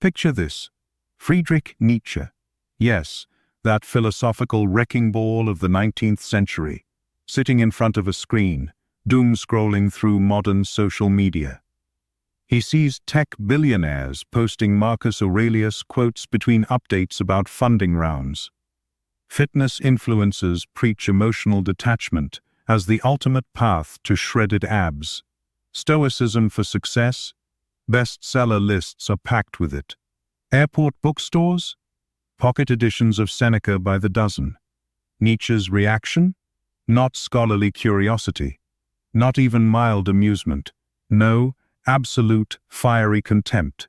Picture this: Friedrich Nietzsche. Yes, that philosophical wrecking ball of the 19th century, sitting in front of a screen, doom-scrolling through modern social media. He sees tech billionaires posting Marcus Aurelius quotes between updates about funding rounds. Fitness influencers preach emotional detachment as the ultimate path to shredded abs. Stoicism for success? Bestseller lists are packed with it. Airport bookstores? Pocket editions of Seneca by the dozen. Nietzsche's reaction? Not scholarly curiosity. Not even mild amusement. No, absolute, fiery contempt.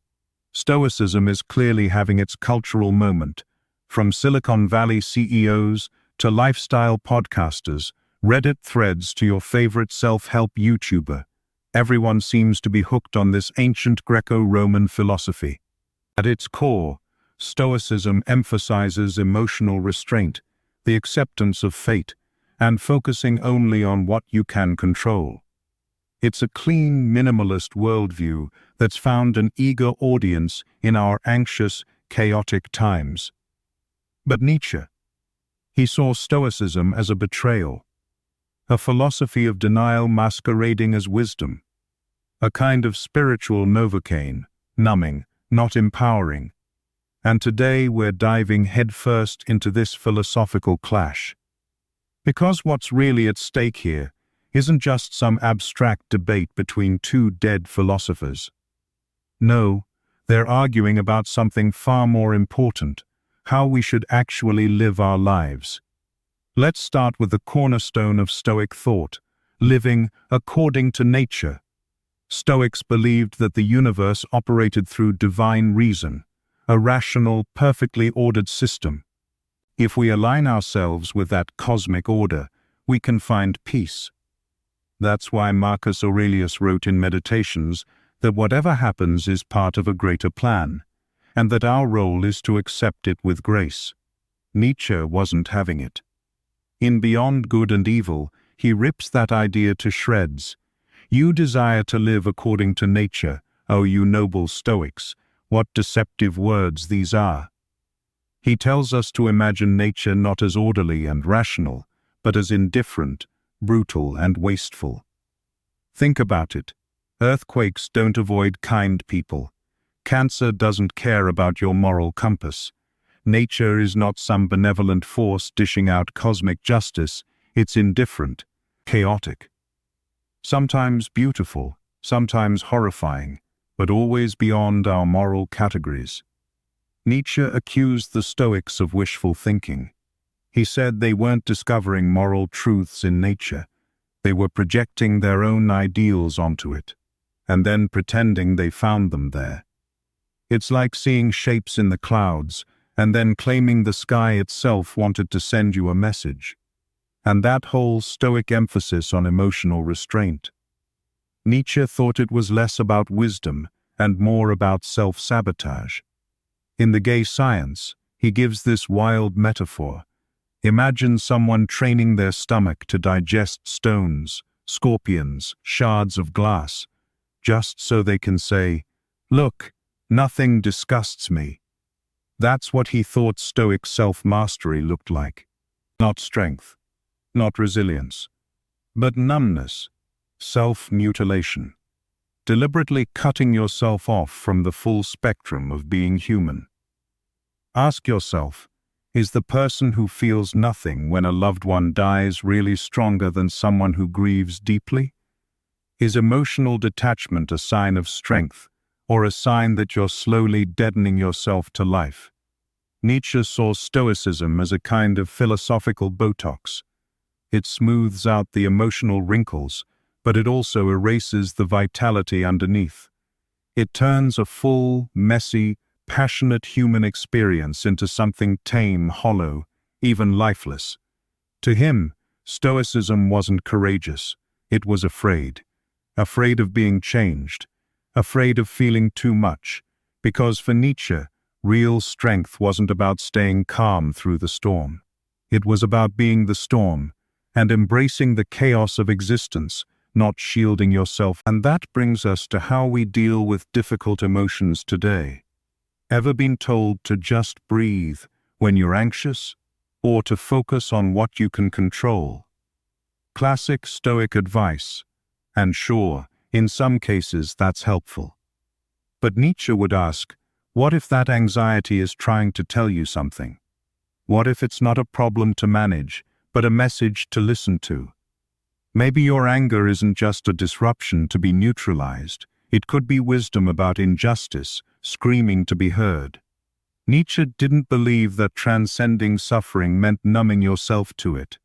Stoicism is clearly having its cultural moment. From Silicon Valley CEOs to lifestyle podcasters, Reddit threads to your favorite self-help YouTuber, everyone seems to be hooked on this ancient Greco-Roman philosophy. At its core, Stoicism emphasizes emotional restraint, the acceptance of fate, and focusing only on what you can control. It's a clean, minimalist worldview that's found an eager audience in our anxious, chaotic times. But Nietzsche, he saw Stoicism as a betrayal, a philosophy of denial masquerading as wisdom, a kind of spiritual Novocaine, numbing, not empowering. And today we're diving headfirst into this philosophical clash. Because what's really at stake here isn't just some abstract debate between two dead philosophers. No, they're arguing about something far more important: how we should actually live our lives. Let's start with the cornerstone of Stoic thought, living according to nature. Stoics believed that the universe operated through divine reason, a rational, perfectly ordered system. If we align ourselves with that cosmic order, we can find peace. That's why Marcus Aurelius wrote in Meditations that whatever happens is part of a greater plan, and that our role is to accept it with grace. Nietzsche wasn't having it. In Beyond Good and Evil, he rips that idea to shreds. You desire to live according to nature, O you noble Stoics. What deceptive words these are. He tells us to imagine nature not as orderly and rational, but as indifferent, brutal, and wasteful. Think about it. Earthquakes don't avoid kind people. Cancer doesn't care about your moral compass. Nature is not some benevolent force dishing out cosmic justice. It's indifferent, chaotic. Sometimes beautiful, sometimes horrifying, but always beyond our moral categories. Nietzsche accused the Stoics of wishful thinking. He said they weren't discovering moral truths in nature. They were projecting their own ideals onto it, and then pretending they found them there. It's like seeing shapes in the clouds, and then claiming the sky itself wanted to send you a message. And that whole Stoic emphasis on emotional restraint. Nietzsche thought it was less about wisdom and more about self-sabotage. In The Gay Science, he gives this wild metaphor. Imagine someone training their stomach to digest stones, scorpions, shards of glass, just so they can say, "Look, nothing disgusts me." That's what he thought Stoic self-mastery looked like. Not strength, not resilience, but numbness, self-mutilation, deliberately cutting yourself off from the full spectrum of being human. Ask yourself, is the person who feels nothing when a loved one dies really stronger than someone who grieves deeply? Is emotional detachment a sign of strength, or a sign that you're slowly deadening yourself to life? Nietzsche saw Stoicism as a kind of philosophical Botox. It smooths out the emotional wrinkles, but it also erases the vitality underneath. It turns a full, messy, passionate human experience into something tame, hollow, even lifeless. To him, Stoicism wasn't courageous. It was afraid. Afraid of being changed. Afraid of feeling too much. Because for Nietzsche, real strength wasn't about staying calm through the storm. It was about being the storm and embracing the chaos of existence, not shielding yourself. And that brings us to how we deal with difficult emotions today. Ever been told to just breathe when you're anxious, or to focus on what you can control? Classic Stoic advice, and sure, in some cases that's helpful. But Nietzsche would ask, what if that anxiety is trying to tell you something? What if it's not a problem to manage, but a message to listen to? Maybe your anger isn't just a disruption to be neutralized. It could be wisdom about injustice, screaming to be heard. Nietzsche didn't believe that transcending suffering meant numbing yourself to it.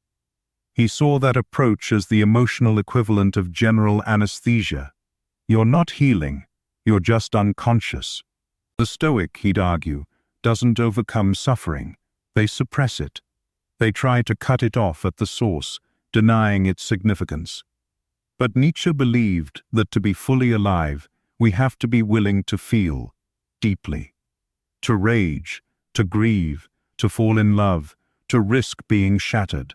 He saw that approach as the emotional equivalent of general anesthesia. You're not healing, you're just unconscious. The Stoic, he'd argue, doesn't overcome suffering. They suppress it. They try to cut it off at the source, denying its significance. But Nietzsche believed that to be fully alive, we have to be willing to feel deeply, to rage, to grieve, to fall in love, to risk being shattered.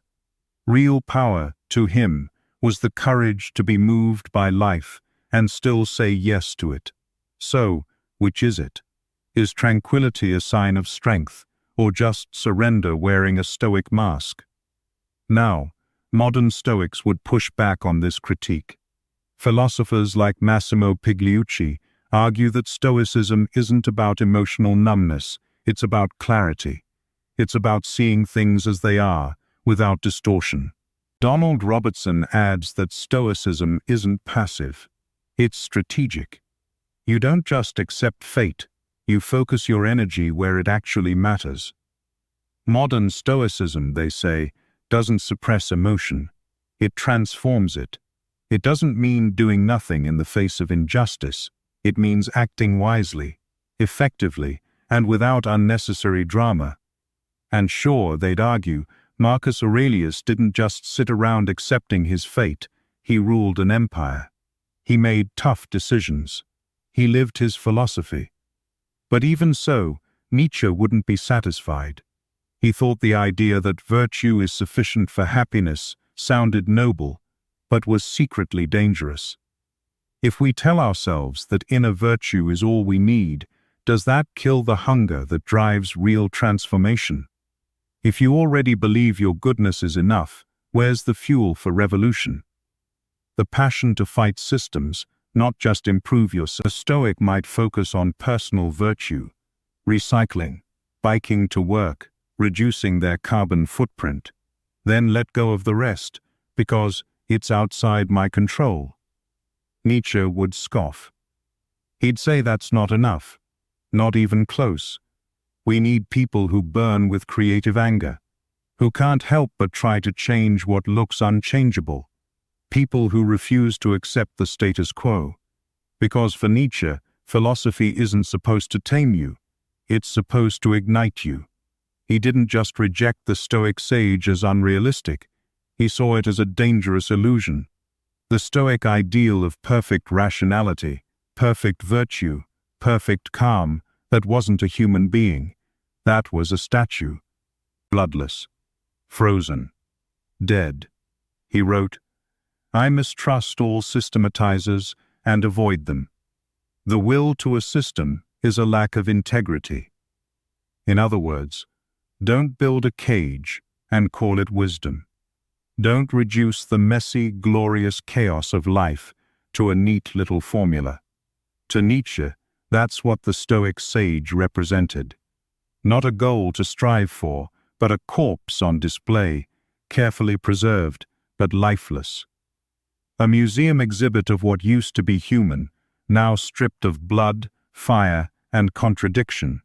Real power, to him, was the courage to be moved by life and still say yes to it. So, which is it? Is tranquility a sign of strength, or just surrender wearing a Stoic mask? Now, modern Stoics would push back on this critique. Philosophers like Massimo Pigliucci argue that Stoicism isn't about emotional numbness, it's about clarity. It's about seeing things as they are, without distortion. Donald Robertson adds that Stoicism isn't passive, it's strategic. You don't just accept fate, you focus your energy where it actually matters. Modern Stoicism, they say, doesn't suppress emotion, it transforms it. It doesn't mean doing nothing in the face of injustice, it means acting wisely, effectively, and without unnecessary drama. And sure, they'd argue, Marcus Aurelius didn't just sit around accepting his fate, he ruled an empire. He made tough decisions. He lived his philosophy. But even so, Nietzsche wouldn't be satisfied. He thought the idea that virtue is sufficient for happiness sounded noble, but was secretly dangerous. If we tell ourselves that inner virtue is all we need, does that kill the hunger that drives real transformation? If you already believe your goodness is enough, where's the fuel for revolution? The passion to fight systems, not just improve yourself. A Stoic might focus on personal virtue, recycling, biking to work, reducing their carbon footprint, then let go of the rest, because it's outside my control. Nietzsche would scoff. He'd say that's not enough, not even close. We need people who burn with creative anger, who can't help but try to change what looks unchangeable, people who refuse to accept the status quo. Because for Nietzsche, philosophy isn't supposed to tame you, it's supposed to ignite you. He didn't just reject the Stoic sage as unrealistic, he saw it as a dangerous illusion. The Stoic ideal of perfect rationality, perfect virtue, perfect calm, that wasn't a human being. That was a statue. Bloodless. Frozen. Dead. He wrote, "I mistrust all systematizers and avoid them. The will to a system is a lack of integrity." In other words, don't build a cage and call it wisdom. Don't reduce the messy, glorious chaos of life to a neat little formula. To Nietzsche, that's what the Stoic sage represented. Not a goal to strive for, but a corpse on display, carefully preserved, but lifeless. A museum exhibit of what used to be human, now stripped of blood, fire, and contradiction.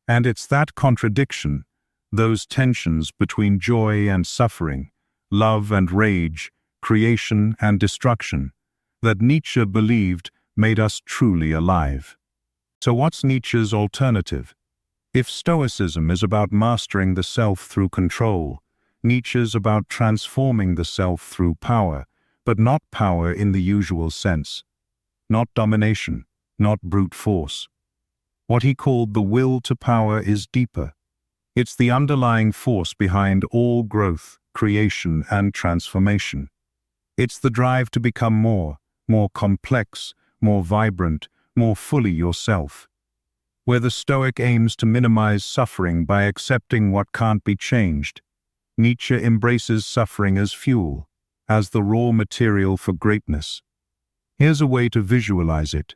And it's that contradiction, those tensions between joy and suffering, love and rage, creation and destruction, that Nietzsche believed made us truly alive. So what's Nietzsche's alternative? If Stoicism is about mastering the self through control, Nietzsche's about transforming the self through power, but not power in the usual sense. Not domination, not brute force. What he called the will to power is deeper. It's the underlying force behind all growth, creation, and transformation. It's the drive to become more complex, more vibrant, more fully yourself. where the Stoic aims to minimize suffering by accepting what can't be changed. Nietzsche embraces suffering as fuel, as the raw material for greatness. Here's a way to visualize it.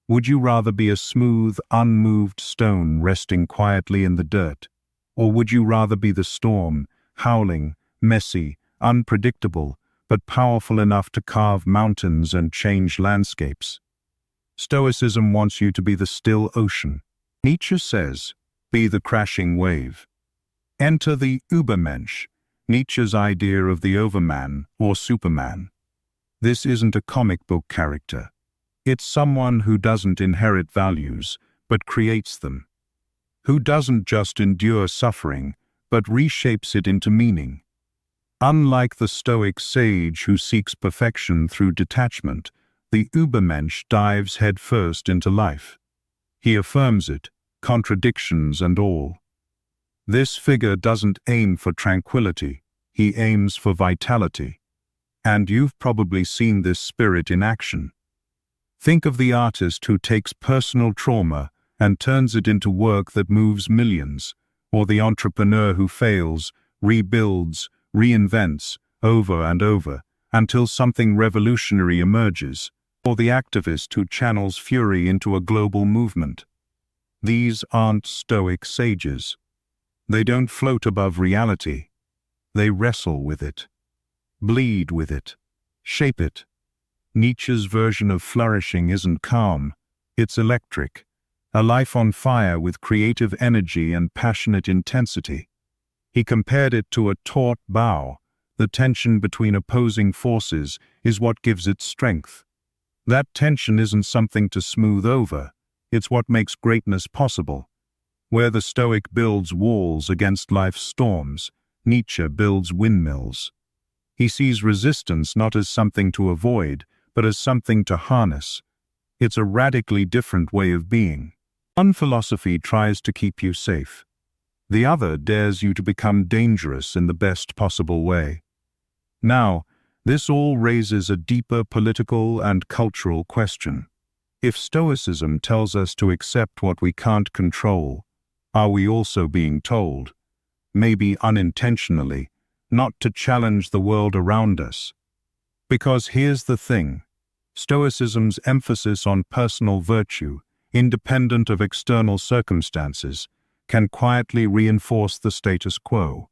Would you rather be a smooth, unmoved stone resting quietly in the dirt? Or would you rather be the storm, howling, messy, unpredictable, but powerful enough to carve mountains and change landscapes? Stoicism wants you to be the still ocean. Nietzsche says, be the crashing wave. Enter the Übermensch, Nietzsche's idea of the overman or superman. This isn't a comic book character. It's someone who doesn't inherit values, but creates them. Who doesn't just endure suffering, but reshapes it into meaning. Unlike the Stoic sage who seeks perfection through detachment, the Übermensch dives headfirst into life. He affirms it, contradictions and all. This figure doesn't aim for tranquility, he aims for vitality. And you've probably seen this spirit in action. Think of the artist who takes personal trauma and turns it into work that moves millions, or the entrepreneur who fails, rebuilds, reinvents, over and over, until something revolutionary emerges, or the activist who channels fury into a global movement. These aren't Stoic sages. They don't float above reality. They wrestle with it, bleed with it, shape it. Nietzsche's version of flourishing isn't calm, it's electric, a life on fire with creative energy and passionate intensity. He compared it to a taut bow. The tension between opposing forces is what gives it strength. That tension isn't something to smooth over, it's what makes greatness possible. Where the Stoic builds walls against life's storms, Nietzsche builds windmills. He sees resistance not as something to avoid, but as something to harness. It's a radically different way of being. One philosophy tries to keep you safe. The other dares you to become dangerous in the best possible way. Now, this all raises a deeper political and cultural question. If Stoicism tells us to accept what we can't control, are we also being told, maybe unintentionally, not to challenge the world around us? Because here's the thing, Stoicism's emphasis on personal virtue, independent of external circumstances, can quietly reinforce the status quo.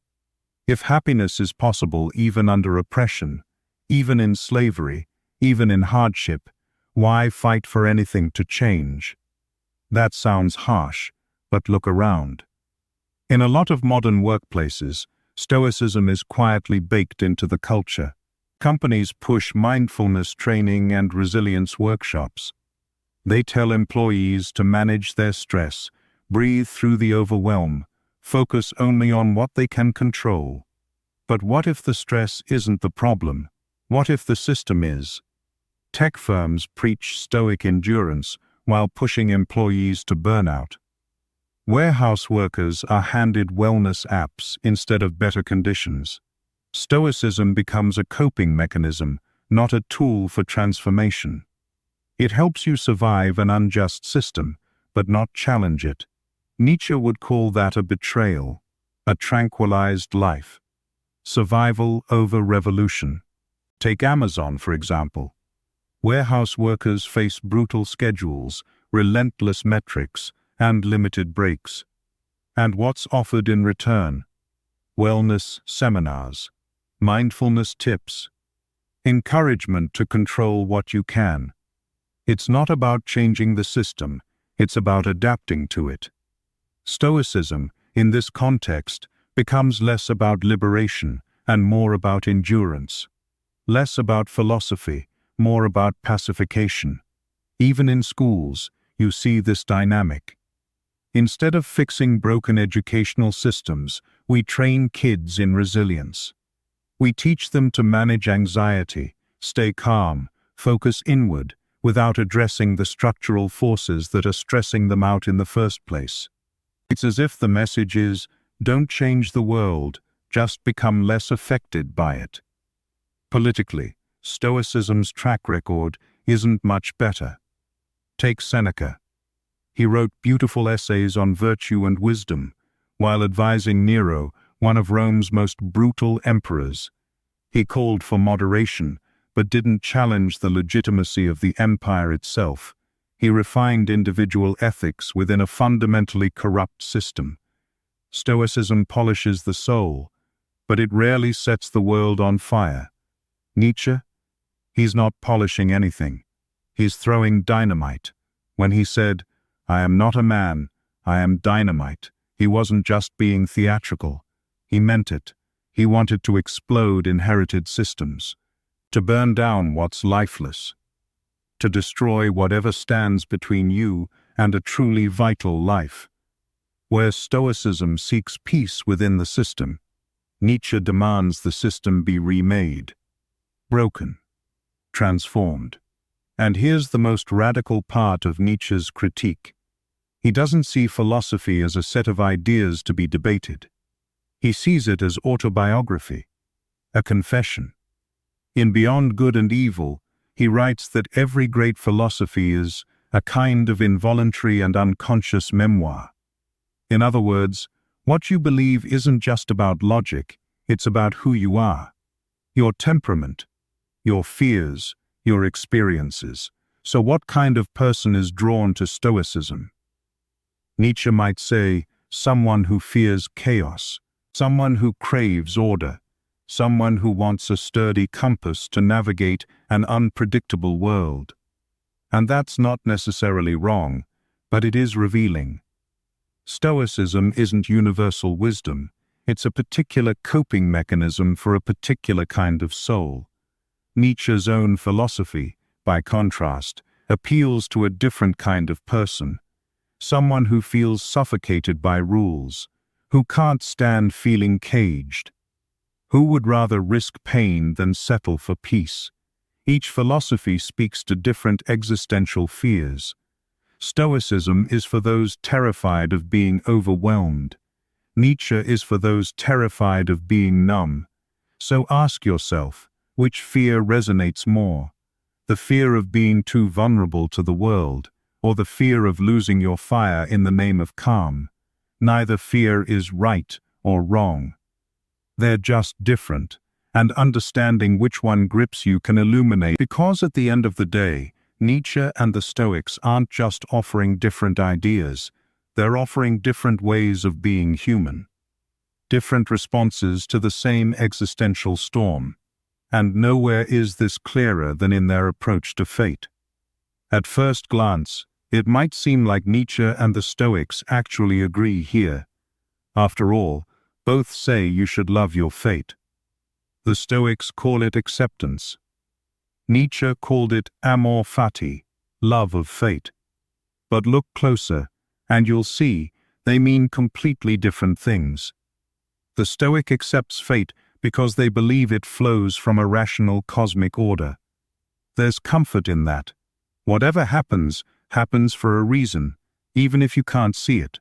If happiness is possible even under oppression, even in slavery, even in hardship, why fight for anything to change? That sounds harsh, but look around. In a lot of modern workplaces, Stoicism is quietly baked into the culture. Companies push mindfulness training and resilience workshops. They tell employees to manage their stress, breathe through the overwhelm, focus only on what they can control. But what if the stress isn't the problem? What if the system is? Tech firms preach Stoic endurance while pushing employees to burnout. Warehouse workers are handed wellness apps instead of better conditions. Stoicism becomes a coping mechanism, not a tool for transformation. It helps you survive an unjust system, but not challenge it. Nietzsche would call that a betrayal, a tranquilized life. Survival over revolution. Take Amazon, for example. Warehouse workers face brutal schedules, relentless metrics, and limited breaks. And what's offered in return? Wellness seminars, mindfulness tips, encouragement to control what you can. It's not about changing the system, it's about adapting to it. Stoicism, in this context, becomes less about liberation and more about endurance. Less about philosophy, more about pacification. Even in schools, you see this dynamic. Instead of fixing broken educational systems, we train kids in resilience. We teach them to manage anxiety, stay calm, focus inward, without addressing the structural forces that are stressing them out in the first place. It's as if the message is, don't change the world, just become less affected by it. Politically, Stoicism's track record isn't much better. Take Seneca. He wrote beautiful essays on virtue and wisdom, while advising Nero, one of Rome's most brutal emperors. He called for moderation, but didn't challenge the legitimacy of the empire itself. He refined individual ethics within a fundamentally corrupt system. Stoicism polishes the soul, but it rarely sets the world on fire. Nietzsche? He's not polishing anything. He's throwing dynamite. When he said, "I am not a man, I am dynamite," he wasn't just being theatrical. He meant it. He wanted to explode inherited systems, to burn down what's lifeless, to destroy whatever stands between you and a truly vital life. Where Stoicism seeks peace within the system, Nietzsche demands the system be remade, broken, transformed. And here's the most radical part of Nietzsche's critique. He doesn't see philosophy as a set of ideas to be debated. He sees it as autobiography, a confession. In Beyond Good and Evil, he writes that every great philosophy is a kind of involuntary and unconscious memoir. In other words, what you believe isn't just about logic, it's about who you are, your temperament, your fears, your experiences. So what kind of person is drawn to Stoicism? Nietzsche might say, someone who fears chaos, someone who craves order, someone who wants a sturdy compass to navigate an unpredictable world. And that's not necessarily wrong, but it is revealing. Stoicism isn't universal wisdom, it's a particular coping mechanism for a particular kind of soul. Nietzsche's own philosophy, by contrast, appeals to a different kind of person, someone who feels suffocated by rules, who can't stand feeling caged, who would rather risk pain than settle for peace. Each philosophy speaks to different existential fears. Stoicism is for those terrified of being overwhelmed. Nietzsche is for those terrified of being numb. So ask yourself, which fear resonates more? The fear of being too vulnerable to the world, or the fear of losing your fire in the name of calm? Neither fear is right or wrong. They're just different, and understanding which one grips you can illuminate. Because at the end of the day, Nietzsche and the Stoics aren't just offering different ideas, they're offering different ways of being human, different responses to the same existential storm. And nowhere is this clearer than in their approach to fate. At first glance, it might seem like Nietzsche and the Stoics actually agree here. After all, both say you should love your fate. The Stoics call it acceptance. Nietzsche called it amor fati, love of fate. But look closer, and you'll see they mean completely different things. The Stoic accepts fate because they believe it flows from a rational cosmic order. There's comfort in that. Whatever happens, happens for a reason, even if you can't see it.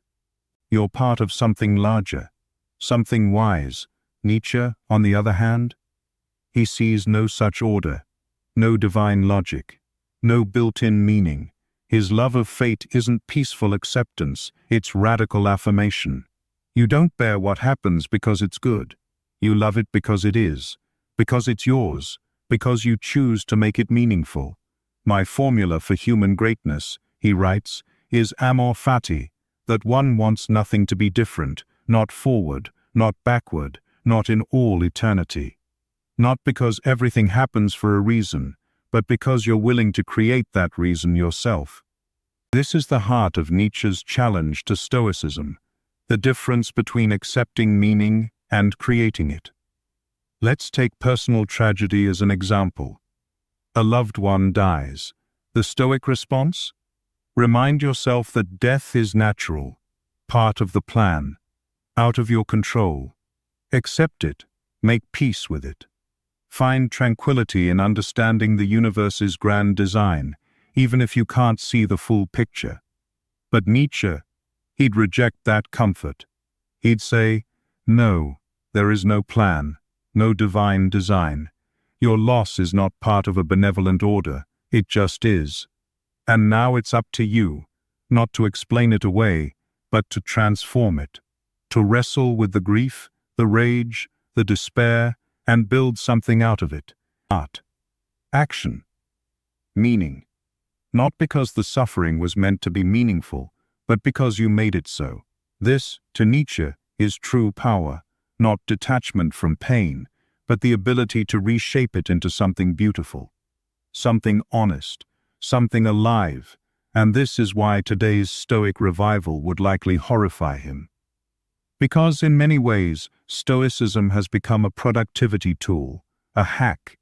You're part of something larger, something wise. Nietzsche, on the other hand, he sees no such order, no divine logic, no built-in meaning. His love of fate isn't peaceful acceptance, it's radical affirmation. You don't bear what happens because it's good. You love it because it is, because it's yours, because you choose to make it meaningful. My formula for human greatness, he writes, is amor fati, that one wants nothing to be different, not forward, not backward, not in all eternity. Not because everything happens for a reason, but because you're willing to create that reason yourself. This is the heart of Nietzsche's challenge to Stoicism, the difference between accepting meaning and creating it. Let's take personal tragedy as an example. A loved one dies. The Stoic response? Remind yourself that death is natural, part of the plan, out of your control. Accept it, make peace with it. Find tranquility in understanding the universe's grand design, even if you can't see the full picture. But Nietzsche, he'd reject that comfort. He'd say, no, there is no plan, no divine design. Your loss is not part of a benevolent order, it just is. And now it's up to you, not to explain it away, but to transform it, to wrestle with the grief, the rage, the despair, and build something out of it. Art. Action. Meaning. Not because the suffering was meant to be meaningful, but because you made it so. This, to Nietzsche, is true power, not detachment from pain, but the ability to reshape it into something beautiful, something honest, something alive, and this is why today's Stoic revival would likely horrify him. Because in many ways, Stoicism has become a productivity tool, a hack,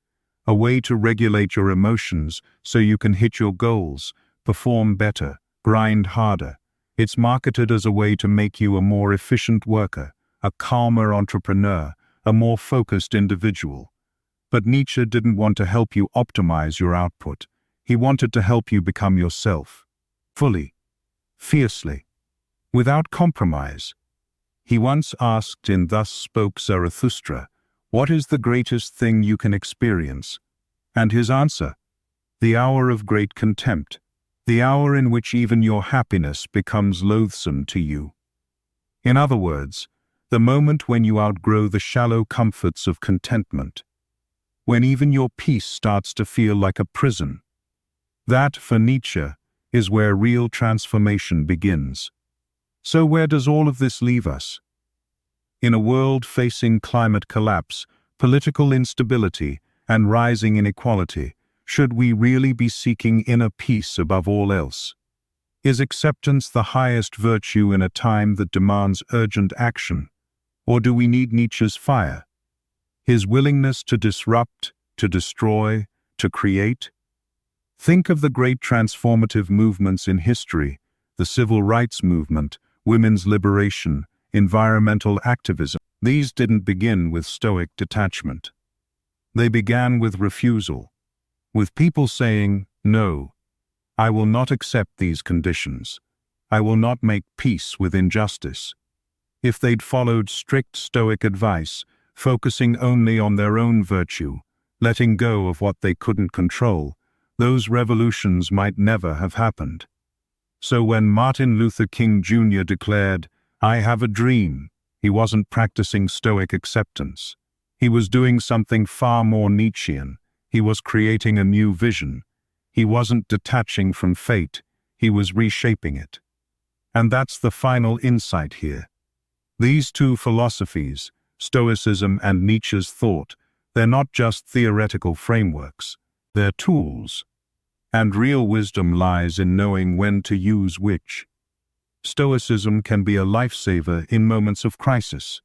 a way to regulate your emotions so you can hit your goals, perform better, grind harder. It's marketed as a way to make you a more efficient worker, a calmer entrepreneur, a more focused individual. But Nietzsche didn't want to help you optimize your output. He wanted to help you become yourself, fully, fiercely, without compromise. He once asked in Thus Spoke Zarathustra, "What is the greatest thing you can experience?" And his answer, "The hour of great contempt, the hour in which even your happiness becomes loathsome to you." In other words, the moment when you outgrow the shallow comforts of contentment, when even your peace starts to feel like a prison. That, for Nietzsche, is where real transformation begins. So where does all of this leave us? In a world facing climate collapse, political instability, and rising inequality, should we really be seeking inner peace above all else? Is acceptance the highest virtue in a time that demands urgent action? Or do we need Nietzsche's fire? His willingness to disrupt, to destroy, to create? Think of the great transformative movements in history, the civil rights movement, women's liberation, environmental activism. These didn't begin with Stoic detachment. They began with refusal, with people saying, "No, I will not accept these conditions. I will not make peace with injustice." If they'd followed strict Stoic advice, focusing only on their own virtue, letting go of what they couldn't control, those revolutions might never have happened. So when Martin Luther King Jr. declared, "I have a dream," he wasn't practicing Stoic acceptance. He was doing something far more Nietzschean. He was creating a new vision. He wasn't detaching from fate. He was reshaping it. And that's the final insight here. These two philosophies, Stoicism and Nietzsche's thought, they're not just theoretical frameworks. They're tools. And real wisdom lies in knowing when to use which. Stoicism can be a lifesaver in moments of crisis.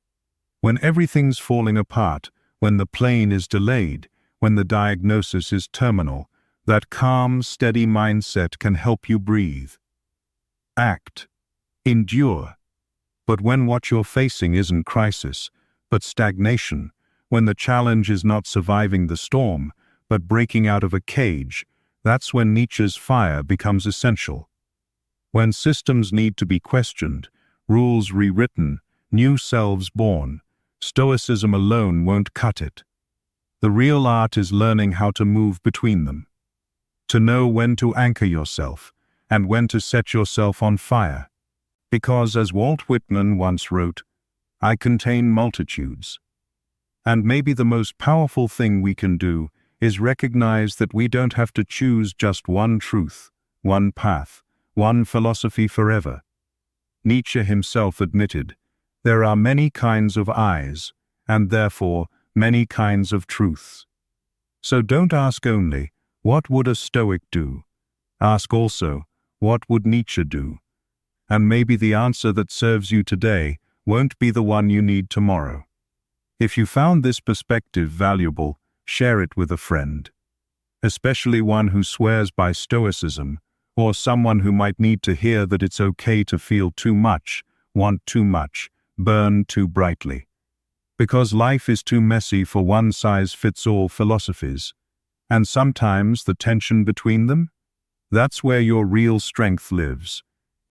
When everything's falling apart, when the plane is delayed, when the diagnosis is terminal, that calm, steady mindset can help you breathe. Act. Endure. But when what you're facing isn't crisis, but stagnation, when the challenge is not surviving the storm, but breaking out of a cage, that's when Nietzsche's fire becomes essential. When systems need to be questioned, rules rewritten, new selves born, Stoicism alone won't cut it. The real art is learning how to move between them. To know when to anchor yourself, and when to set yourself on fire. Because, as Walt Whitman once wrote, "I contain multitudes." And maybe the most powerful thing we can do is recognize that we don't have to choose just one truth, one path, one philosophy forever. Nietzsche himself admitted, "There are many kinds of eyes, and therefore many kinds of truths." So don't ask only, "What would a Stoic do?" Ask also, "What would Nietzsche do?" And maybe the answer that serves you today won't be the one you need tomorrow. If you found this perspective valuable, share it with a friend, especially one who swears by Stoicism, or someone who might need to hear that it's okay to feel too much, want too much, burn too brightly. Because life is too messy for one-size-fits-all philosophies, and sometimes the tension between them, that's where your real strength lives.